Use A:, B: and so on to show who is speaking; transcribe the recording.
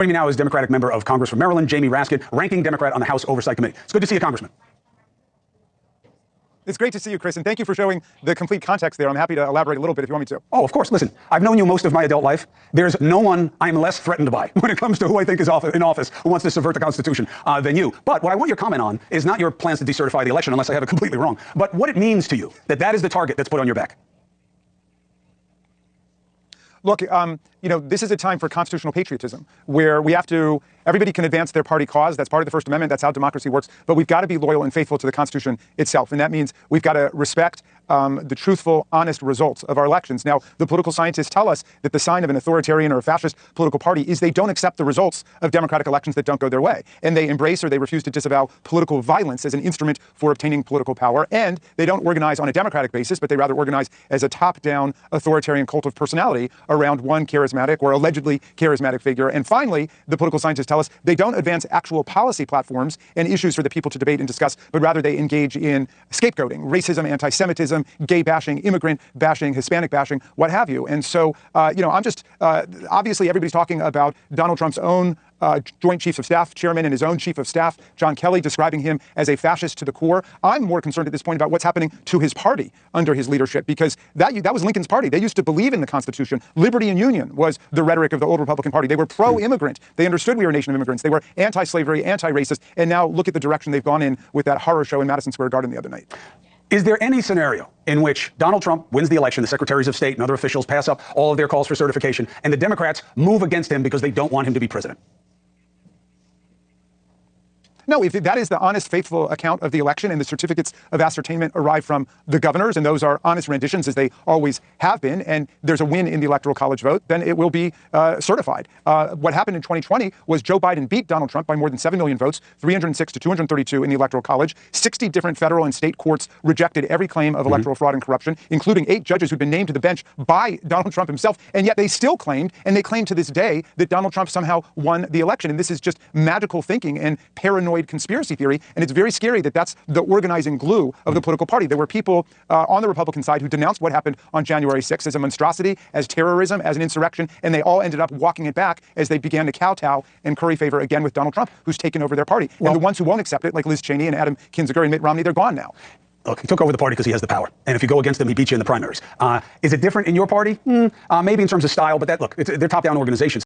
A: Joining me now is Democratic member of Congress from Maryland, Jamie Raskin, ranking Democrat on the House Oversight Committee. It's good to see you, Congressman.
B: It's great to see you, Chris, and thank you for showing the complete context there. I'm happy to elaborate a little bit if you want me to.
A: Oh, of course. Listen, I've known you most of my adult life. There's no one I'm less threatened by when it comes to who I think is in office who wants to subvert the Constitution than you. But what I want your comment on is not your plans to decertify the election, unless I have it completely wrong, but what it means to you that is the target that's put on your back.
B: Look, this is a time for constitutional patriotism, where everybody can advance their party cause. That's part of the First Amendment. That's how democracy works. But we've got to be loyal and faithful to the Constitution itself. And that means we've got to respect the truthful, honest results of our elections. Now, the political scientists tell us that the sign of an authoritarian or a fascist political party is they don't accept the results of democratic elections that don't go their way. And they embrace or they refuse to disavow political violence as an instrument for obtaining political power. And they don't organize on a democratic basis, but they rather organize as a top-down authoritarian cult of personality around one charismatic or allegedly charismatic figure. And finally, the political scientists tell us they don't advance actual policy platforms and issues for the people to debate and discuss, but rather they engage in scapegoating, racism, anti-Semitism, gay bashing, immigrant bashing, Hispanic bashing, what have you. And so, I'm just, obviously everybody's talking about Donald Trump's own Joint Chiefs of Staff chairman and his own Chief of Staff, John Kelly, describing him as a fascist to the core. I'm more concerned at this point about what's happening to his party under his leadership, because that was Lincoln's party. They used to believe in the Constitution. Liberty and union was the rhetoric of the old Republican Party. They were pro-immigrant. They understood we were a nation of immigrants. They were anti-slavery, anti-racist, and now look at the direction they've gone in with that horror show in Madison Square Garden the other night.
A: Is there any scenario in which Donald Trump wins the election, the secretaries of state and other officials pass up all of their calls for certification, and the Democrats move against him because they don't want him to be president?
B: No, if that is the honest, faithful account of the election and the certificates of ascertainment arrive from the governors, and those are honest renditions as they always have been, and there's a win in the Electoral College vote, then it will be certified. What happened in 2020 was Joe Biden beat Donald Trump by more than 7 million votes, 306 to 232 in the Electoral College. 60 different federal and state courts rejected every claim of electoral fraud and corruption, including 8 judges who'd been named to the bench by Donald Trump himself, and yet they still claimed, and they claim to this day, that Donald Trump somehow won the election. And this is just magical thinking and paranoid conspiracy theory, and it's very scary that that's the organizing glue of the political party. There were people on the Republican side who denounced what happened on January 6th as a monstrosity, as terrorism, as an insurrection, and they all ended up walking it back as they began to kowtow and curry favor again with Donald Trump, who's taken over their party. And the ones who won't accept it, like Liz Cheney and Adam Kinzinger and Mitt Romney, they're gone now.
A: Look, he took over the party because he has the power. And if you go against him, he beats you in the primaries. Is it different in your party? Maybe in terms of style, but they're top-down organizations.